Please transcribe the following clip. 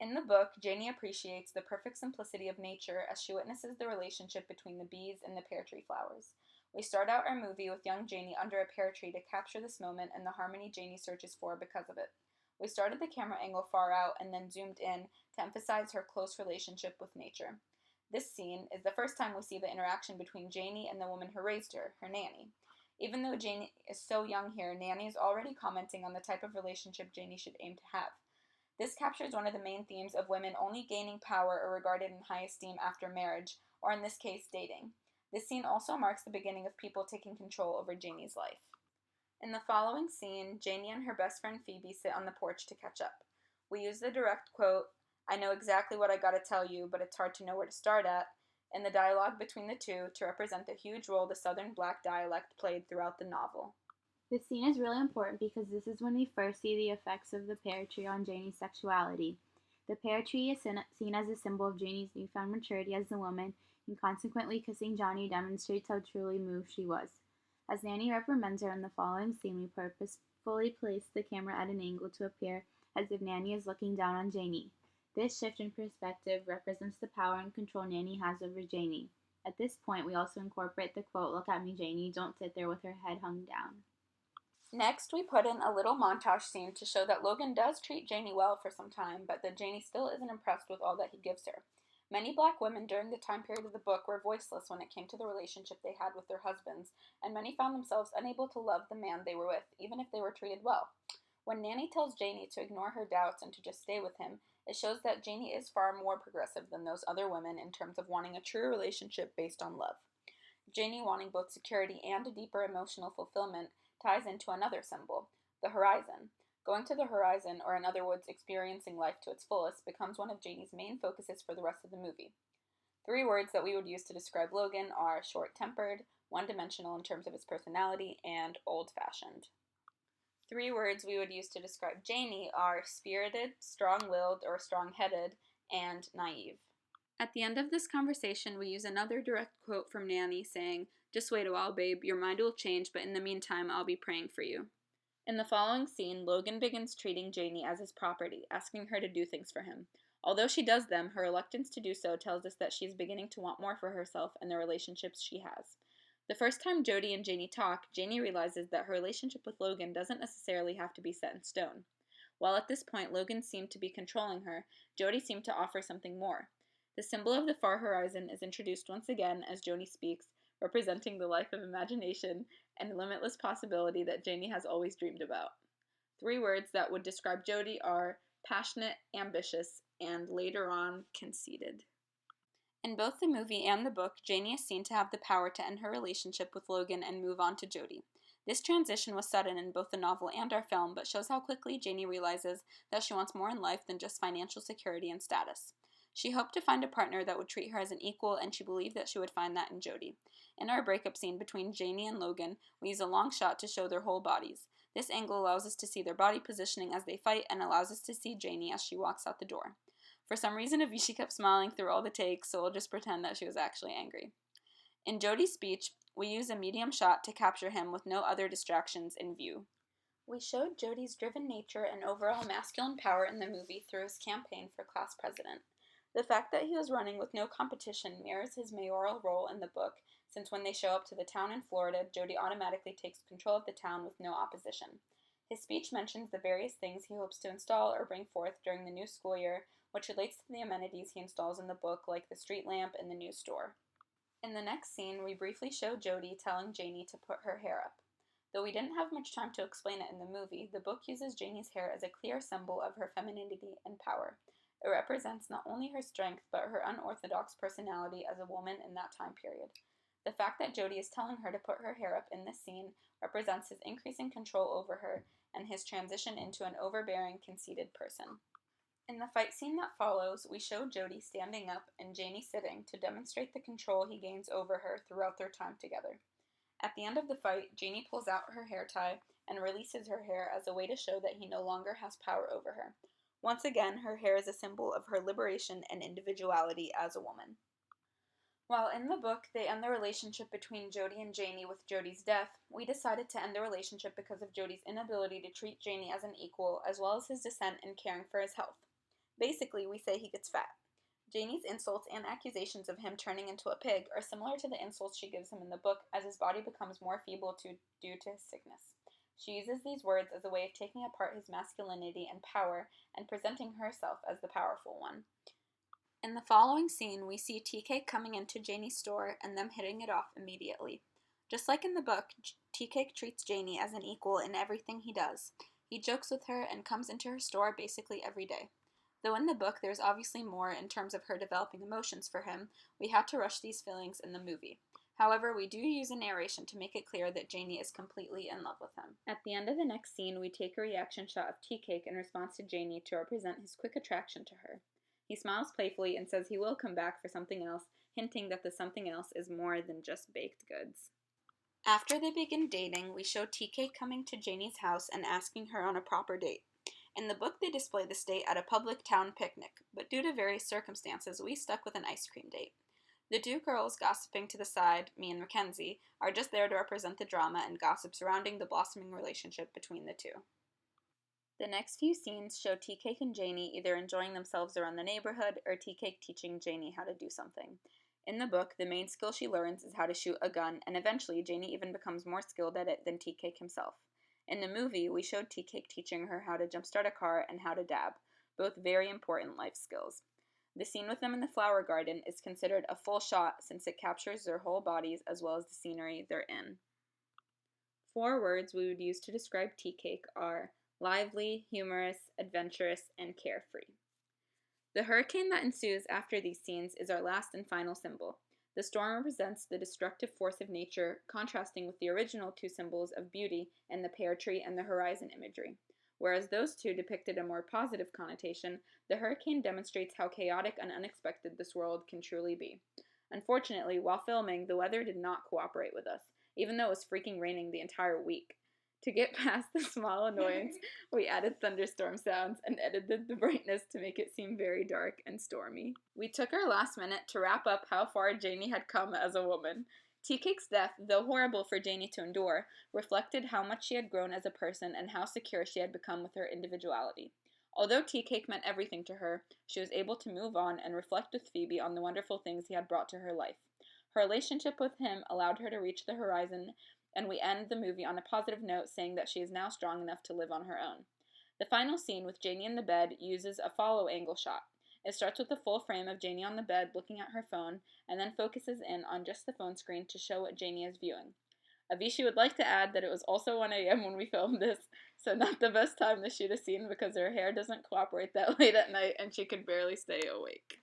In the book, Janie appreciates the perfect simplicity of nature as she witnesses the relationship between the bees and the pear tree flowers. We start out our movie with young Janie under a pear tree to capture this moment and the harmony Janie searches for because of it. We started the camera angle far out and then zoomed in to emphasize her close relationship with nature. This scene is the first time we see the interaction between Janie and the woman who raised her, her nanny. Even though Janie is so young here, Nanny is already commenting on the type of relationship Janie should aim to have. This captures one of the main themes of women only gaining power or regarded in high esteem after marriage, or in this case, dating. This scene also marks the beginning of people taking control over Janie's life. In the following scene, Janie and her best friend Phoebe sit on the porch to catch up. We use the direct quote, "I know exactly what I gotta tell you, but it's hard to know where to start at," in the dialogue between the two to represent the huge role the Southern Black dialect played throughout the novel. This scene is really important because this is when we first see the effects of the pear tree on Janie's sexuality. The pear tree is seen as a symbol of Janie's newfound maturity as a woman, and consequently kissing Johnny demonstrates how truly moved she was. As Nanny reprimands her in the following scene, we purposefully place the camera at an angle to appear as if Nanny is looking down on Janie. This shift in perspective represents the power and control Nanny has over Janie. At this point, we also incorporate the quote, "Look at me, Janie, don't sit there with her head hung down." Next, we put in a little montage scene to show that Logan does treat Janie well for some time, but that Janie still isn't impressed with all that he gives her. Many black women during the time period of the book were voiceless when it came to the relationship they had with their husbands, and many found themselves unable to love the man they were with, even if they were treated well. When Nanny tells Janie to ignore her doubts and to just stay with him, it shows that Janie is far more progressive than those other women in terms of wanting a true relationship based on love. Janie wanting both security and a deeper emotional fulfillment ties into another symbol, the horizon. Going to the horizon, or in other words, experiencing life to its fullest, becomes one of Janie's main focuses for the rest of the movie. 3 words that we would use to describe Logan are short-tempered, one-dimensional in terms of his personality, and old-fashioned. 3 words we would use to describe Janie are spirited, strong-willed or strong-headed, and naive. At the end of this conversation, we use another direct quote from Nanny saying, "Just wait a while, babe, your mind will change, but in the meantime, I'll be praying for you." In the following scene, Logan begins treating Janie as his property, asking her to do things for him. Although she does them, her reluctance to do so tells us that she is beginning to want more for herself and the relationships she has. The first time Jody and Janie talk, Janie realizes that her relationship with Logan doesn't necessarily have to be set in stone. While at this point Logan seemed to be controlling her, Jody seemed to offer something more. The symbol of the far horizon is introduced once again as Jody speaks, representing the life of imagination and limitless possibility that Janie has always dreamed about. 3 words that would describe Jody are passionate, ambitious, and later on, conceited. In both the movie and the book, Janie is seen to have the power to end her relationship with Logan and move on to Jody. This transition was sudden in both the novel and our film, but shows how quickly Janie realizes that she wants more in life than just financial security and status. She hoped to find a partner that would treat her as an equal, and she believed that she would find that in Jody. In our breakup scene between Janie and Logan, we use a long shot to show their whole bodies. This angle allows us to see their body positioning as they fight and allows us to see Janie as she walks out the door. For some reason, Avishii kept smiling through all the takes, so we'll just pretend that she was actually angry. In Jody's speech, we use a medium shot to capture him with no other distractions in view. We showed Jody's driven nature and overall masculine power in the movie through his campaign for class president. The fact that he was running with no competition mirrors his mayoral role in the book, since when they show up to the town in Florida, Jody automatically takes control of the town with no opposition. His speech mentions the various things he hopes to install or bring forth during the new school year, which relates to the amenities he installs in the book, like the street lamp and the new store. In the next scene, we briefly show Jody telling Janie to put her hair up. Though we didn't have much time to explain it in the movie, the book uses Janie's hair as a clear symbol of her femininity and power. It represents not only her strength, but her unorthodox personality as a woman in that time period. The fact that Jody is telling her to put her hair up in this scene represents his increasing control over her and his transition into an overbearing, conceited person. In the fight scene that follows, we show Jody standing up and Janie sitting to demonstrate the control he gains over her throughout their time together. At the end of the fight, Janie pulls out her hair tie and releases her hair as a way to show that he no longer has power over her. Once again, her hair is a symbol of her liberation and individuality as a woman. While in the book they end the relationship between Jody and Janie with Jody's death, we decided to end the relationship because of Jody's inability to treat Janie as an equal, as well as his dissent in caring for his health. Basically, we say he gets fat. Janie's insults and accusations of him turning into a pig are similar to the insults she gives him in the book as his body becomes more feeble due to his sickness. She uses these words as a way of taking apart his masculinity and power and presenting herself as the powerful one. In the following scene, we see TK coming into Janie's store and them hitting it off immediately. Just like in the book, TK treats Janie as an equal in everything he does. He jokes with her and comes into her store basically every day. Though in the book there's obviously more in terms of her developing emotions for him, we had to rush these feelings in the movie. However, we do use a narration to make it clear that Janie is completely in love with him. At the end of the next scene, we take a reaction shot of Tea-Cake in response to Janie to represent his quick attraction to her. He smiles playfully and says he will come back for something else, hinting that the something else is more than just baked goods. After they begin dating, we show TK coming to Janie's house and asking her on a proper date. In the book, they display this date at a public town picnic, but due to various circumstances, we stuck with an ice cream date. The two girls gossiping to the side, me and Mackenzie, are just there to represent the drama and gossip surrounding the blossoming relationship between the two. The next few scenes show Tea-Cake and Janie either enjoying themselves around the neighborhood or Tea-Cake teaching Janie how to do something. In the book, the main skill she learns is how to shoot a gun, and eventually Janie even becomes more skilled at it than Tea-Cake himself. In the movie, we showed Tea-Cake teaching her how to jumpstart a car and how to dab, both very important life skills. The scene with them in the flower garden is considered a full shot since it captures their whole bodies as well as the scenery they're in. 4 words we would use to describe Tea-Cake are lively, humorous, adventurous, and carefree. The hurricane that ensues after these scenes is our last and final symbol. The storm represents the destructive force of nature, contrasting with the original 2 symbols of beauty and the pear tree and the horizon imagery. Whereas those 2 depicted a more positive connotation, the hurricane demonstrates how chaotic and unexpected this world can truly be. Unfortunately, while filming, the weather did not cooperate with us, even though it was freaking raining the entire week. To get past the small annoyance, we added thunderstorm sounds and edited the brightness to make it seem very dark and stormy. We took our last minute to wrap up how far Janie had come as a woman. Tea-Cake's death, though horrible for Janie to endure, reflected how much she had grown as a person and how secure she had become with her individuality. Although Tea-Cake meant everything to her, she was able to move on and reflect with Phoebe on the wonderful things he had brought to her life. Her relationship with him allowed her to reach the horizon, and we end the movie on a positive note saying that she is now strong enough to live on her own. The final scene with Janie in the bed uses a follow angle shot. It starts with a full frame of Janie on the bed looking at her phone, and then focuses in on just the phone screen to show what Janie is viewing. Avishi would like to add that it was also 1 a.m. when we filmed this, so not the best time to shoot a scene because her hair doesn't cooperate that late at night and she could barely stay awake.